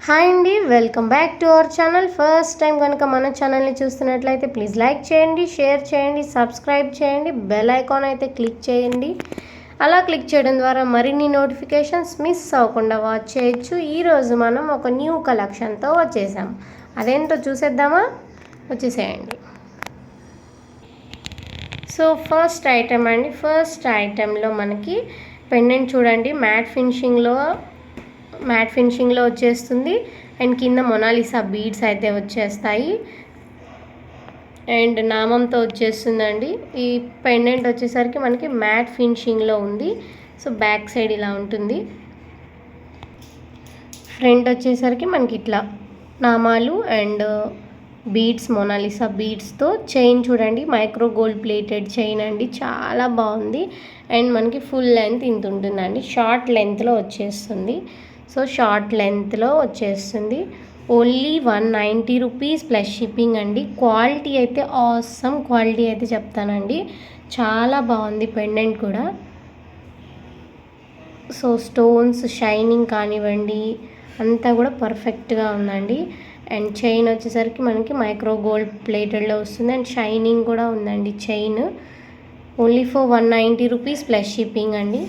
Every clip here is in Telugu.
హాయ్ అండి, welcome back to our channel. First time కనుక మన ఛానల్ని చూస్తున్నట్లయితే ప్లీజ్ లైక్ చేయండి, షేర్ చేయండి, సబ్స్క్రైబ్ చేయండి, బెల్ ఐకాన్ అయితే క్లిక్ చేయండి. అలా క్లిక్ చేయడం ద్వారా మరిన్ని నోటిఫికేషన్స్ మిస్ అవ్వకుండా వాచ్ చేయొచ్చు. ఈరోజు మనం ఒక న్యూ కలెక్షన్తో వచ్చేసాం. అదేంటో చూసేద్దామా? వచ్చేసేయండి. సో ఫస్ట్ ఐటమ్ అండి, ఫస్ట్ ఐటెంలో మనకి పెండెంట్ చూడండి, మ్యాట్ ఫినిషింగ్లో వచ్చేస్తుంది. అండ్ కింద మొనాలిసా బీడ్స్ అయితే వచ్చేస్తాయి అండ్ నామంతో వచ్చేస్తుందండి. ఈ పెండెంట్ వచ్చేసరికి మనకి మ్యాట్ ఫినిషింగ్లో ఉంది. సో బ్యాక్ సైడ్ ఇలా ఉంటుంది. ఫ్రంట్ వచ్చేసరికి మనకి ఇట్లా నామాలు అండ్ బీడ్స్, మొనాలిసా బీడ్స్తో చైన్ చూడండి, మైక్రో గోల్డ్ ప్లేటెడ్ చైన్ అండి, చాలా బాగుంది. అండ్ మనకి ఫుల్ లెంత్ ఇంత ఉంటుందండి, షార్ట్ లెంత్లో వచ్చేస్తుంది. సో షార్ట్ లెంత్లో వచ్చేస్తుంది. ఓన్లీ 190 రూపీస్ ప్లస్ షిప్పింగ్ అండి. క్వాలిటీ అయితే ఆసమ్ క్వాలిటీ అయితే చెప్తానండి, చాలా బాగుంది పెండెంట్ కూడా. సో స్టోన్స్ షైనింగ్ కానివ్వండి అంతా కూడా పర్ఫెక్ట్గా ఉందండి. అండ్ చైన్ వచ్చేసరికి మనకి మైక్రో గోల్డ్ ప్లేటెడ్లో వస్తుంది అండ్ షైనింగ్ కూడా ఉందండి chain. Only for 190 rupees plus shipping అండి.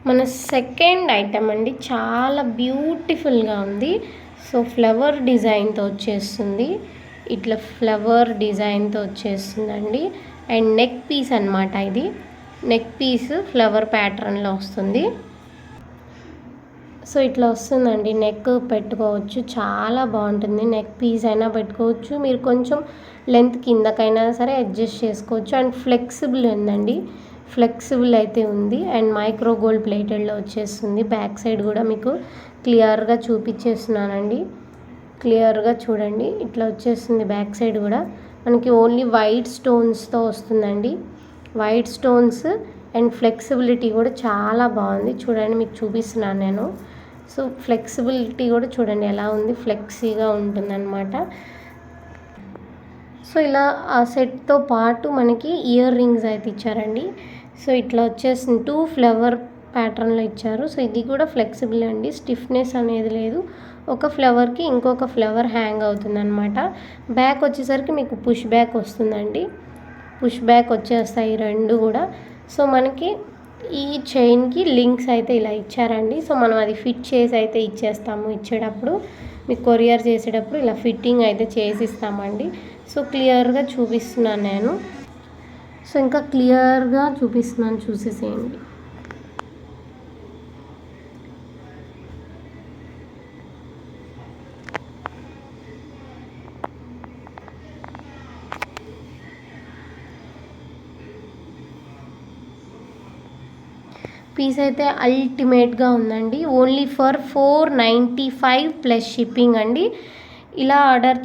మన సెకండ్ ఐటమ్ అండి, చాలా బ్యూటిఫుల్గా ఉంది. సో ఫ్లవర్ డిజైన్తో వచ్చేస్తుంది, ఇట్లా ఫ్లవర్ డిజైన్తో వచ్చేస్తుందండి. అండ్ నెక్ పీస్ అనమాట, ఇది నెక్ పీస్ ఫ్లవర్ ప్యాటర్న్లో వస్తుంది. సో ఇట్లా వస్తుందండి, నెక్ పెట్టుకోవచ్చు, చాలా బాగుంటుంది. నెక్ పీస్ అయినా పెట్టుకోవచ్చు, మీరు కొంచెం లెంత్ కిందకైనా సరే అడ్జస్ట్ చేసుకోవచ్చు. అండ్ ఫ్లెక్సిబుల్ ఉందండి, ఫ్లెక్సిబుల్ అయితే ఉంది. అండ్ మైక్రో గోల్డ్ ప్లేటెడ్లో వచ్చేస్తుంది. బ్యాక్ సైడ్ కూడా మీకు క్లియర్గా చూపించేస్తున్నానండి, క్లియర్గా చూడండి, ఇట్లా వచ్చేస్తుంది బ్యాక్ సైడ్ కూడా. మనకి ఓన్లీ వైట్ స్టోన్స్తో వస్తుందండి, వైట్ స్టోన్స్. అండ్ ఫ్లెక్సిబిలిటీ కూడా చాలా బాగుంది, చూడండి మీకు చూపిస్తున్నాను నేను. సో ఫ్లెక్సిబిలిటీ కూడా చూడండి ఎలా ఉంది, ఫ్లెక్సీగా ఉంటుందన్నమాట. సో ఇలా ఆ సెట్తో పాటు మనకి ఇయర్ రింగ్స్ అయితే ఇచ్చారండి. సో ఇట్లా వచ్చేసింది, 2 ఫ్లవర్ ప్యాటర్న్లో ఇచ్చారు. సో ఇది కూడా ఫ్లెక్సిబుల్ అండి, స్టిఫ్నెస్ అనేది లేదు. ఒక ఫ్లవర్కి ఇంకొక ఫ్లవర్ హ్యాంగ్ అవుతుంది అనమాట. బ్యాక్ వచ్చేసరికి మీకు పుష్ బ్యాక్ వస్తుందండి, పుష్ బ్యాక్ వచ్చేస్తాయి రెండు కూడా. సో మనకి ఈ చైన్కి లింక్స్ అయితే ఇలా ఇచ్చారండి. సో మనం అది ఫిట్ చేసి అయితే ఇచ్చేస్తాము, ఇచ్చేటప్పుడు మీకు కొరియర్ చేసేటప్పుడు ఇలా ఫిట్టింగ్ అయితే చేసి ఇస్తామండి. సో క్లియర్గా చూపిస్తున్నాను నేను, సో ఇంకా క్లియర్గా చూపిస్తున్నాను, చూసేసేయండి. పీస్ అయితే అల్టిమేట్గా ఉందండి. ఓన్లీ ఫర్ 495 ప్లస్ షిప్పింగ్ అండి. ఇలా ఆర్డర్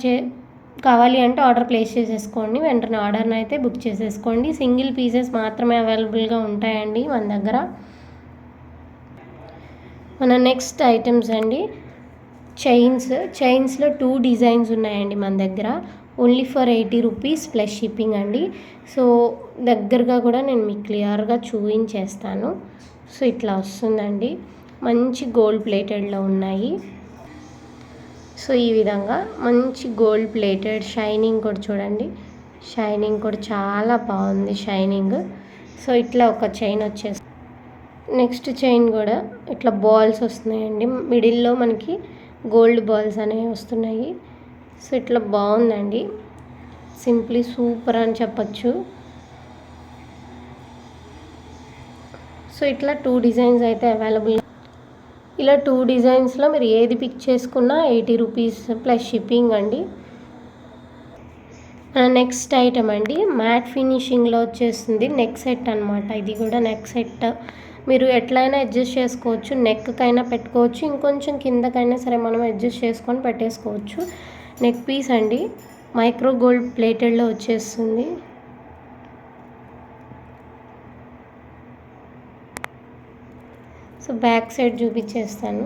కావాలి అంటే ఆర్డర్ ప్లేస్ చేసేసుకోండి, వెంటనే ఆర్డర్ని అయితే బుక్ చేసేసుకోండి. సింగిల్ పీసెస్ మాత్రమే అవైలబుల్గా ఉంటాయండి మన దగ్గర. మన నెక్స్ట్ ఐటమ్స్ అండి, చైన్స్లో 2 డిజైన్స్ ఉన్నాయండి మన దగ్గర. Only for 80 rupees plus shipping అండి. సో దగ్గరగా కూడా నేను మీకు క్లియర్గా చూపించేస్తాను. సో ఇట్లా వస్తుందండి, మంచి గోల్డ్ ప్లేటెడ్లో ఉన్నాయి. సో ఈ విధంగా మంచి గోల్డ్ ప్లేటెడ్, షైనింగ్ కూడా చూడండి, షైనింగ్ కూడా చాలా బాగుంది షైనింగ్. సో ఇట్లా ఒక చైన్ వచ్చేసి, నెక్స్ట్ చైన్ కూడా ఇట్లా బాల్స్ వస్తున్నాయండి, మిడిల్లో మనకి గోల్డ్ బాల్స్ అనేవి వస్తున్నాయి. సో ఇట్లా బాగుందండి, సింప్లీ సూపర్ అని చెప్పచ్చు. సో ఇట్లా 2 డిజైన్స్ అయితే అవైలబుల్. ఇలా 2 డిజైన్స్లో మీరు ఏది పిక్ చేసుకున్నా 80 రూపీస్ ప్లస్ షిప్పింగ్ అండి. నెక్స్ట్ ఐటమ్ అండి, మ్యాట్ ఫినిషింగ్లో వచ్చేస్తుంది, నెక్ సెట్ అనమాట. ఇది కూడా నెక్ సెట్, మీరు ఎట్లయినా అడ్జస్ట్ చేసుకోవచ్చు, నెక్కైనా పెట్టుకోవచ్చు, ఇంకొంచెం కిందకైనా సరే మనం అడ్జస్ట్ చేసుకొని పెట్టేసుకోవచ్చు. నెక్ పీస్ అండి, మైక్రో గోల్డ్ ప్లేటెడ్లో వచ్చేస్తుంది. సో బ్యాక్ సైడ్ చూపించేస్తాను.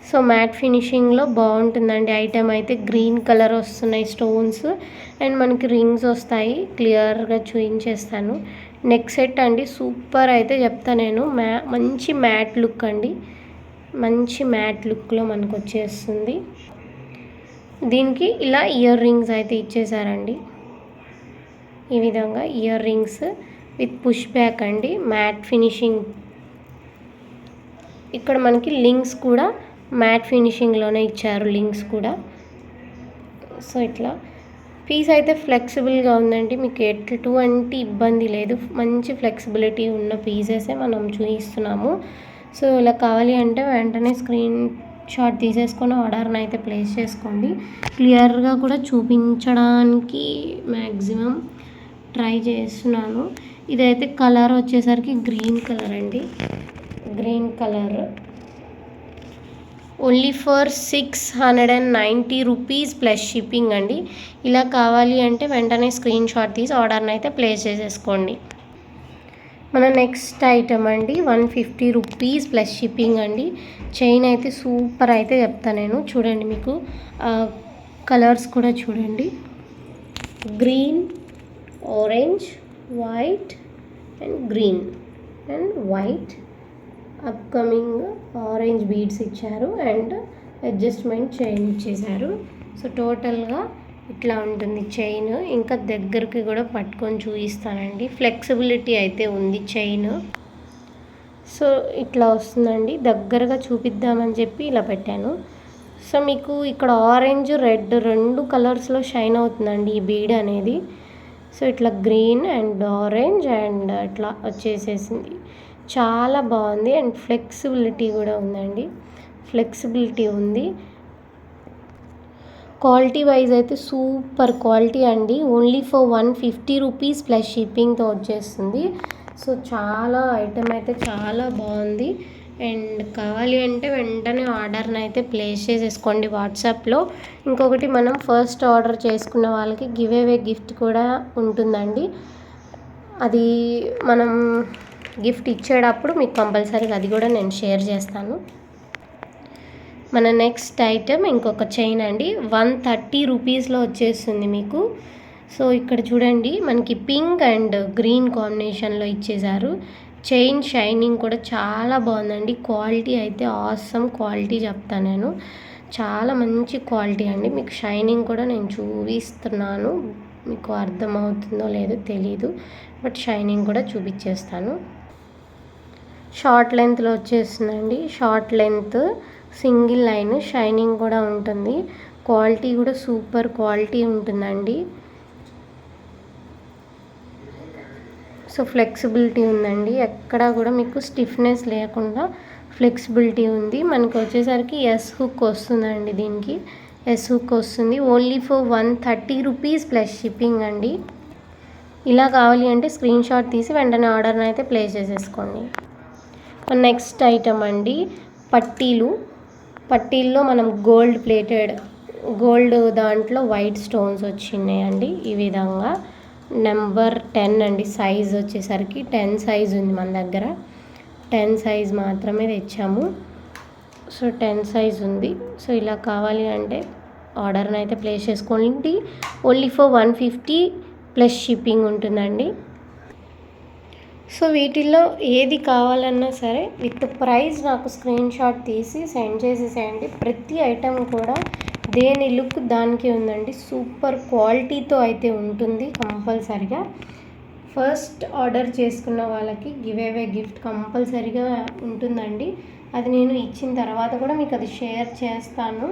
సో మ్యాట్ ఫినిషింగ్లో బాగుంటుందండి. ఐటమ్ అయితే గ్రీన్ కలర్ వస్తున్నాయి స్టోన్స్, అండ్ మనకి రింగ్స్ వస్తాయి. క్లియర్గా చూపించేస్తాను. నెక్ సెట్ అండి, సూపర్ అయితే చెప్తా నేను. మంచి మ్యాట్ లుక్ అండి, మంచి మ్యాట్ లుక్లో మనకు వచ్చేస్తుంది. దీనికి ఇలా ఇయర్ రింగ్స్ అయితే ఇచ్చేసారండి. ఈ విధంగా ear rings with push back అండి, మ్యాట్ ఫినిషింగ్. ఇక్కడ మనకి లింక్స్ కూడా మ్యాట్ ఫినిషింగ్లోనే ఇచ్చారు, లింక్స్ కూడా. సో ఇట్లా పీస్ అయితే ఫ్లెక్సిబుల్గా ఉందండి, మీకు ఎటువంటి ఇబ్బంది లేదు. మంచి ఫ్లెక్సిబిలిటీ ఉన్న పీసెసే మనం చూపిస్తున్నాము. సో ఇలా కావాలి అంటే వెంటనే స్క్రీన్ షాట్ తీసేసుకొని ఆర్డర్ని అయితే ప్లేస్ చేసుకోండి. క్లియర్గా కూడా చూపించడానికి మ్యాక్సిమం ట్రై చేస్తున్నాను. ఇదైతే కలర్ వచ్చేసరికి గ్రీన్ కలర్ అండి, green colour. Only for 690 rupees plus shipping అండి. ఇలా కావాలి అంటే వెంటనే స్క్రీన్ షాట్ తీసి ఆర్డర్ని అయితే ప్లేస్ చేసేసుకోండి. మన నెక్స్ట్ ఐటమ్ అండి, 150 రూపీస్ ప్లస్ షిప్పింగ్ అండి. చైన్ అయితే సూపర్ అయితే చెప్తాను నేను. చూడండి, మీకు కలర్స్ కూడా చూడండి, green, orange, white and green and white. Upcoming orange beads ఇచ్చారు అండ్ అడ్జస్ట్మెంట్ చైన్ ఇచ్చేసారు. సో టోటల్గా ఇట్లా ఉంటుంది చైన్. ఇంకా దగ్గరికి కూడా పట్టుకొని చూపిస్తానండి. ఫ్లెక్సిబిలిటీ అయితే ఉంది చైన్. సో ఇట్లా వస్తుందండి, దగ్గరగా చూపిద్దామని చెప్పి ఇలా పెట్టాను. సో మీకు ఇక్కడ ఆరెంజ్, రెడ్ 2 కలర్స్లో షైన్ అవుతుందండి ఈ బీడ్ అనేది. సో ఇట్లా గ్రీన్ అండ్ ఆరెంజ్ అండ్ ఇట్లా వచ్చేసేసింది. చాలా బాగుంది అండ్ ఫ్లెక్సిబిలిటీ కూడా ఉందండి, ఫ్లెక్సిబిలిటీ ఉంది. క్వాలిటీ వైజ్ అయితే సూపర్ క్వాలిటీ అండి. ఓన్లీ ఫర్ 150 రూపీస్ ప్లస్ షిప్పింగ్తో వచ్చేస్తుంది. సో చాలా ఐటమ్ అయితే చాలా బాగుంది. అండ్ కావాలి అంటే వెంటనే ఆర్డర్ని అయితే ప్లేస్ చేసేసుకోండి వాట్సాప్లో. ఇంకొకటి, మనం ఫస్ట్ ఆర్డర్ చేసుకున్న వాళ్ళకి గివ్ అవే గిఫ్ట్ కూడా ఉంటుందండి. అది మనం గిఫ్ట్ ఇచ్చేటప్పుడు మీకు కంపల్సరీగా అది కూడా నేను షేర్ చేస్తాను. మన నెక్స్ట్ ఐటమ్ ఇంకొక చైన్ అండి, 130 రూపీస్లో వచ్చేస్తుంది మీకు. సో ఇక్కడ చూడండి, మనకి పింక్ అండ్ గ్రీన్ కాంబినేషన్లో ఇచ్చేసారు. చైన్ షైనింగ్ కూడా చాలా బాగుందండి. క్వాలిటీ అయితే ఆసమ్ క్వాలిటీ చెప్తాను నేను, చాలా మంచి క్వాలిటీ అండి. మీకు షైనింగ్ కూడా నేను చూపిస్తున్నాను, మీకు అర్థమవుతుందో లేదో తెలీదు, బట్ షైనింగ్ కూడా చూపించేస్తాను. షార్ట్ లెంత్లో వచ్చేస్తుందండి, short length single line, shining కూడా ఉంటుంది. క్వాలిటీ కూడా సూపర్ క్వాలిటీ ఉంటుందండి. సో ఫ్లెక్సిబిలిటీ ఉందండి, ఎక్కడ కూడా మీకు స్టిఫ్నెస్ లేకుండా ఫ్లెక్సిబిలిటీ ఉంది. మనకు వచ్చేసరికి ఎస్ హుక్ వస్తుందండి, దీనికి ఎస్ హుక్ వస్తుంది. Only for 130 rupees plus shipping అండి. ఇలా కావాలి అంటే స్క్రీన్ షాట్ తీసి వెంటనే ఆర్డర్ని అయితే ప్లేస్ చేసేసుకోండి. నెక్స్ట్ ఐటమ్ అండి, పట్టీల్లో మనం గోల్డ్ ప్లేటెడ్, గోల్డ్ దాంట్లో వైట్ స్టోన్స్ వచ్చినాయండి. ఈ విధంగా నెంబర్ 10 అండి, సైజ్ వచ్చేసరికి 10 సైజ్ ఉంది మన దగ్గర. 10 సైజ్ మాత్రమే తెచ్చాము. సో 10 సైజ్ ఉంది. సో ఇలా కావాలి అంటే ఆర్డర్ని అయితే ప్లేస్ చేసుకోండి. ఓన్లీ ఫర్ 150 ప్లస్ షిప్పింగ్ ఉంటుందండి. సో వీటిల్లో ఏది కావాలన్నా సరే విత్ ప్రైస్ నాకు స్క్రీన్ షాట్ తీసి సెండ్ చేసేసేయండి. ప్రతి ఐటెం కూడా దేని లుక్ దానికి ఉందండి, సూపర్ క్వాలిటీతో అయితే ఉంటుంది కంపల్సరిగా. ఫస్ట్ ఆర్డర్ చేసుకున్న వాళ్ళకి గివ్ అవే గిఫ్ట్ కంపల్సరిగా ఉంటుందండి. అది నేను ఇచ్చిన తర్వాత కూడా మీకు అది షేర్ చేస్తాను,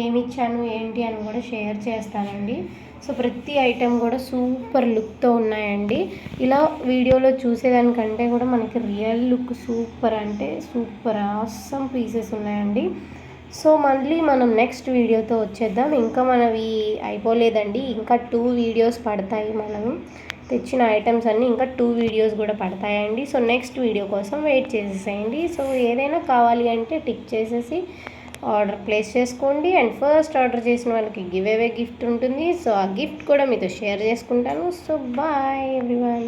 ఏమి ఇచ్చాను ఏంటి అని కూడా షేర్ చేస్తానండి. సో ప్రతి ఐటెం కూడా సూపర్ లుక్తో ఉన్నాయండి. ఇలా వీడియోలో చూసేదానికంటే కూడా మనకి రియల్ లుక్ సూపర్ అంటే సూపర్ ఆసమ్ పీసెస్ ఉన్నాయండి. సో మళ్ళీ మనం నెక్స్ట్ వీడియోతో వచ్చేద్దాం. ఇంకా మనవి అయిపోలేదండి, ఇంకా 2 వీడియోస్ పడతాయి. మనం తెచ్చిన ఐటమ్స్ అన్నీ ఇంకా 2 వీడియోస్ కూడా పడతాయండి. సో నెక్స్ట్ వీడియో కోసం వెయిట్ చేసేసేయండి. సో ఏదైనా కావాలి అంటే టిక్ చేసేసి ఆర్డర్ ప్లేస్ చేసుకోండి. అండ్ ఫస్ట్ ఆర్డర్ చేసిన వాళ్ళకి గివ్ అవే గిఫ్ట్ ఉంటుంది. సో ఆ గిఫ్ట్ కూడా మీతో షేర్ చేసుకుంటాను. So bye everyone.